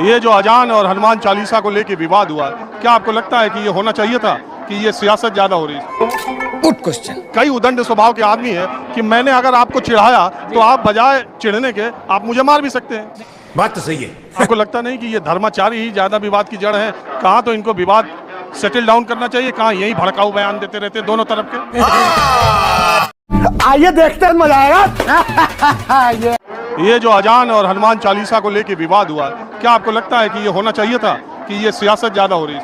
ये जो अजान और हनुमान चालीसा को लेकर विवाद हुआ, क्या आपको लगता है कि ये होना चाहिए था कि ये सियासत ज्यादा हो रही है? Good question. कई उदंड स्वभाव के आदमी है कि मैंने अगर आपको चिढ़ाया तो आप बजाय चिढ़ने के आप मुझे मार भी सकते हैं। बात तो सही है। आपको लगता नहीं कि ये धर्माचारी ही ज्यादा विवाद की जड़ है? कहाँ तो इनको विवाद सेटल डाउन करना चाहिए, कहाँ यही भड़काऊ बयान देते रहते दोनों तरफ के। आइए देखते हैं, मजा आएगा। ये जो अजान और हनुमान चालीसा को लेकर विवाद हुआ, क्या आपको लगता है कि ये होना चाहिए था कि ये सियासत ज्यादा हो रही है?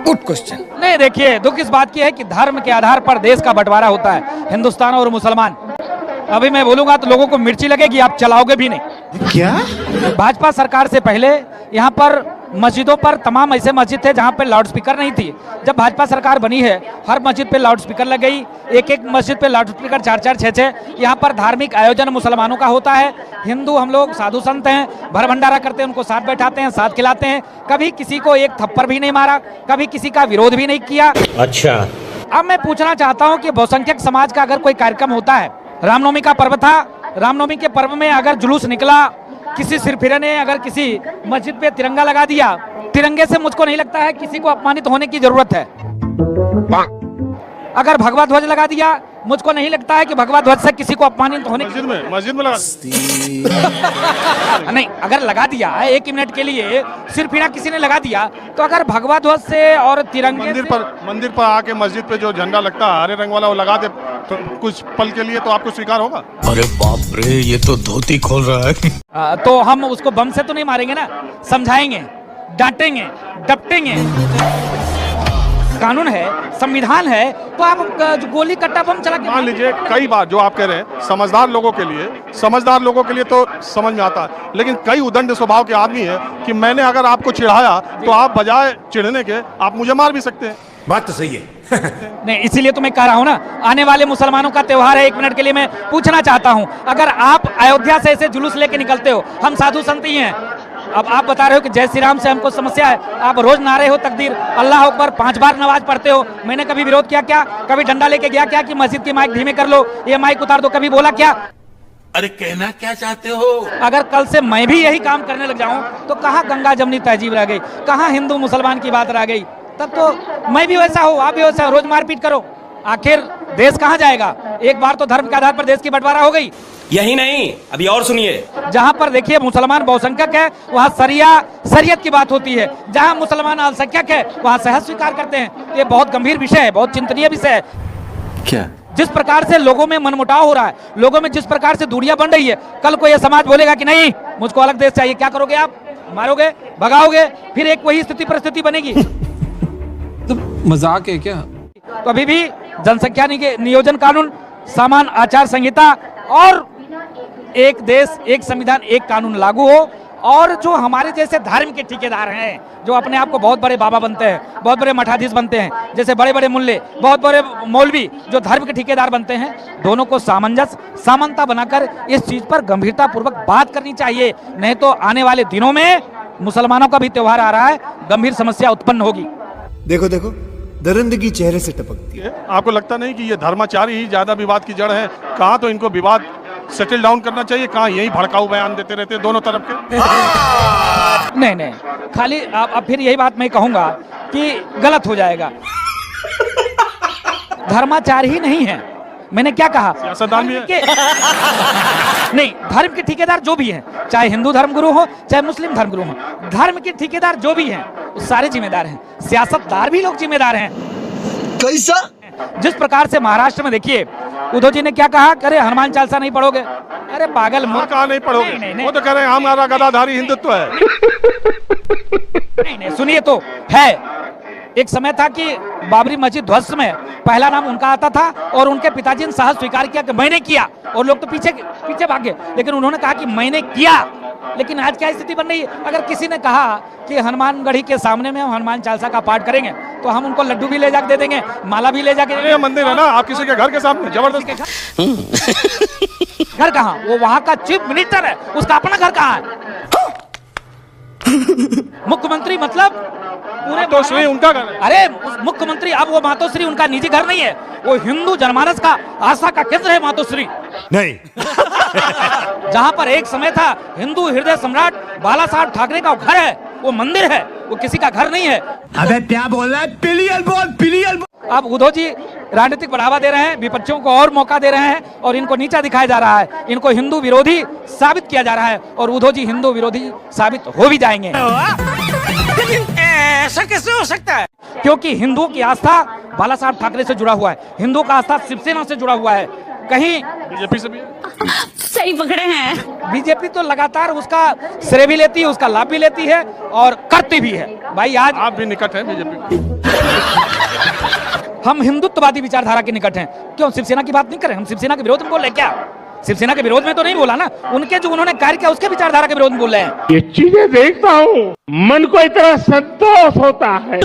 Good question. नहीं, देखिए, दुख इस बात की है कि धर्म के आधार पर देश का बंटवारा होता है, हिंदुस्तान और मुसलमान। अभी मैं बोलूंगा तो लोगों को मिर्ची लगेगी, आप चलाओगे भी नहीं। क्या? भाजपा सरकार से पहले यहाँ पर मस्जिदों पर तमाम ऐसे मस्जिद थे जहाँ पे लाउडस्पीकर नहीं थी। जब भाजपा सरकार बनी है, हर मस्जिद पे लाउडस्पीकर लग गई, एक एक मस्जिद पे लाउडस्पीकर 4-4, 6-6। यहाँ पर धार्मिक आयोजन मुसलमानों का होता है। हिंदू हम लोग साधु संत हैं, भर भंडारा करते हैं, उनको साथ बैठाते हैं, साथ खिलाते हैं। कभी किसी को एक थप्पड़ भी नहीं मारा, कभी किसी का विरोध भी नहीं किया। अच्छा, अब मैं पूछना चाहता हूँ कि बहुसंख्यक समाज का अगर कोई कार्यक्रम होता है, रामनवमी का पर्व था, रामनवमी के पर्व में अगर जुलूस निकला, किसी सिरफिरे ने अगर किसी मस्जिद पे तिरंगा लगा दिया, तिरंगे से मुझको नहीं लगता है किसी को अपमानित होने की जरूरत है। अगर भगवा ध्वज लगा दिया, मुझको नहीं लगता है कि भगवा ध्वज से किसी को अपमानित होने की मस्जिद में लगा नहीं, अगर लगा दिया है 1 मिनट के लिए सिरफिरा किसी ने लगा दिया, तो अगर भगवा ध्वज से और तिरंगे मंदिर पर आके मस्जिद पे जो झंडा लगता है हरे रंग वाला, वो लगा दे तो कुछ पल के लिए, तो आपको स्वीकार होगा? अरे बाप रे, ये तो धोती खोल रहा है। तो हम उसको बम से तो नहीं मारेंगे ना, समझाएंगे, डांटेंगे, डपटेंगे। कानून है, संविधान है, तो आप गोली कट्टा बम चला के मान लीजिए, कई बार जो आप कह रहे हैं समझदार लोगों के लिए तो समझ में आता है, लेकिन कई उदंड स्वभाव के आदमी है कि मैंने अगर आपको चिढ़ाया तो आप बजाय चिढ़ने के आप मुझे मार भी सकते हैं। बात तो सही है। नहीं, इसीलिए तो मैं कह रहा हूं ना, आने वाले मुसलमानों का त्योहार है। 1 मिनट के लिए मैं पूछना चाहता हूं, अगर आप अयोध्या से ऐसे जुलूस लेके निकलते हो, हम साधु संत ही हैं, अब आप बता रहे हो कि जय श्री राम से हमको समस्या है, आप रोज नारे हो तकदीर, अल्लाह अकबर 5 बार नमाज पढ़ते हो, मैंने कभी विरोध किया क्या? कभी डंडा लेके गया क्या कि मस्जिद की माइक धीमे कर लो, ये माइक उतार दो, कभी बोला क्या? अरे कहना क्या चाहते हो? अगर कल से मैं भी यही काम करने लग जाऊं तो कहाँ गंगा जमनी तहजीब रह गई, कहाँ हिंदू मुसलमान की बात रह गई? तब तो मैं भी वैसा हूँ, आप भी वैसा, रोज मारपीट करो, आखिर देश कहाँ जाएगा? एक बार तो धर्म के आधार पर देश की बंटवारा हो गई। यही नहीं, अभी और सुनिए। जहाँ पर देखिए मुसलमान बहुसंख्यक है, वहाँ शरीयत की बात होती है। जहाँ मुसलमान अल्पसंख्यक है, वहाँ सहज स्वीकार करते हैं। ये बहुत गंभीर विषय है, बहुत चिंतनीय विषय है। क्या? जिस प्रकार से लोगों में मनमुटाव हो रहा है, लोगों में जिस प्रकार से दूरियां बन रही है, कल को यह समाज बोलेगा कि नहीं, मुझको अलग देश चाहिए, क्या करोगे आप? मारोगे, भगाओगे, फिर एक वही स्थिति परिस्थिति बनेगी। तो मजाक है क्या? तो अभी भी जनसंख्या नियोजन कानून, सामान्य आचार संहिता और एक देश एक संविधान एक कानून लागू हो, और जो हमारे जैसे धर्म के ठेकेदार हैं, जो अपने आप को बहुत बड़े बाबा बनते हैं, बहुत बड़े मठाधीश बनते हैं, जैसे बड़े बड़े मुल्ले, बहुत बड़े मौलवी जो धर्म के ठेकेदार बनते हैं, दोनों को समानता बनाकर इस चीज पर गंभीरता पूर्वक बात करनी चाहिए। नहीं तो आने वाले दिनों में मुसलमानों का भी त्योहार आ रहा है, गंभीर समस्या उत्पन्न होगी। देखो देखो, दरिंदगी चेहरे से टपकती है। आपको लगता नहीं कि ये धर्माचारी ही ज्यादा विवाद की जड़ है? कहाँ तो इनको विवाद सेटल डाउन करना चाहिए, कहाँ यही भड़काऊ बयान देते रहते दोनों तरफ के। नहीं, खाली अब फिर यही बात मैं कहूंगा कि गलत हो जाएगा। धर्माचार ही नहीं है, मैंने क्या कहा? सियासतदान भी है। नहीं, धर्म के ठेकेदार जो भी हैं, चाहे हिंदू धर्मगुरु हो चाहे मुस्लिम धर्मगुरु हो, धर्म के ठेकेदार जो भी हैं वो सारे जिम्मेदार हैं। सियासतदार भी लोग जिम्मेदार हैं। कैसा? जिस प्रकार से महाराष्ट्र में देखिए, उद्धव जी ने क्या कहा? अरे हनुमान चालीसा नहीं पढ़ोगे? अरे पागल, कहा नहीं पढ़ोगे? नहीं, वो तो कह रहे हैं हमारा गदाधारी हिंदुत्व है। नहीं, सुनिए तो है। एक समय था कि बाबरी मस्जिद ध्वस्त में पहला नाम उनका आता था, और उनके पिताजी ने साहस स्वीकार किया कि मैंने किया, और लोग तो पीछे भागे, लेकिन उन्होंने कहा कि मैंने किया। लेकिन आज क्या स्थिति बन रही है? अगर किसी ने कहा कि हनुमानगढ़ी के सामने में हम हनुमान चालीसा का पाठ करेंगे, तो हम उनको लड्डू भी ले जाके दे देंगे, माला भी ले जाके। ये मंदिर है ना, आप किसी के घर के सामने जबरदस्ती। घर कहाँ? वो वहाँ का चीफ मिनिस्टर है, उसका अपना घर कहाँ है? मुख्यमंत्री मतलब पूरे मातोश्री उनका घर है। अरे मुख्यमंत्री, अब वो मातोश्री उनका निजी घर नहीं है, वो हिंदू जनमानस का आस्था का केंद्र है मातोश्री। नहीं। जहां पर एक समय था हिंदू हृदय सम्राट बाला साहब ठाकरे का घर है, वो मंदिर है, वो किसी का घर नहीं है। अबे क्या बोल रहा है? पिलियल बोल, पिलियल बोल। अब उद्धव जी राजनीतिक बढ़ावा दे रहे हैं, विपक्षियों को और मौका दे रहे हैं और इनको नीचा दिखाया जा रहा है, इनको हिंदू विरोधी साबित किया जा रहा है और उद्धव जी हिंदू विरोधी साबित हो भी जाएंगे। ऐसा कैसे हो सकता है? क्योंकि हिंदुओं की आस्था बाला साहब ठाकरे से जुड़ा हुआ है, हिंदुओं का आस्था शिवसेना से जुड़ा हुआ है, कहीं बीजेपी से भी है। सही पकड़े हैं। बीजेपी तो लगातार उसका श्रेय भी लेती है, उसका लाभ भी लेती है और करती भी है। भाई आज आप भी निकट हैं बीजेपी। हम हिंदुत्ववादी विचारधारा के निकट हैं, क्यों शिवसेना की बात नहीं करें? हम शिवसेना के विरोध में बोल रहे हैं क्या? शिवसेना के विरोध में तो नहीं बोला ना, उनके जो उन्होंने कार्य किया उसके विचारधारा के विरोध में बोल रहे हैं। ये चीजें देखता हूँ मन को इतना संतोष होता है।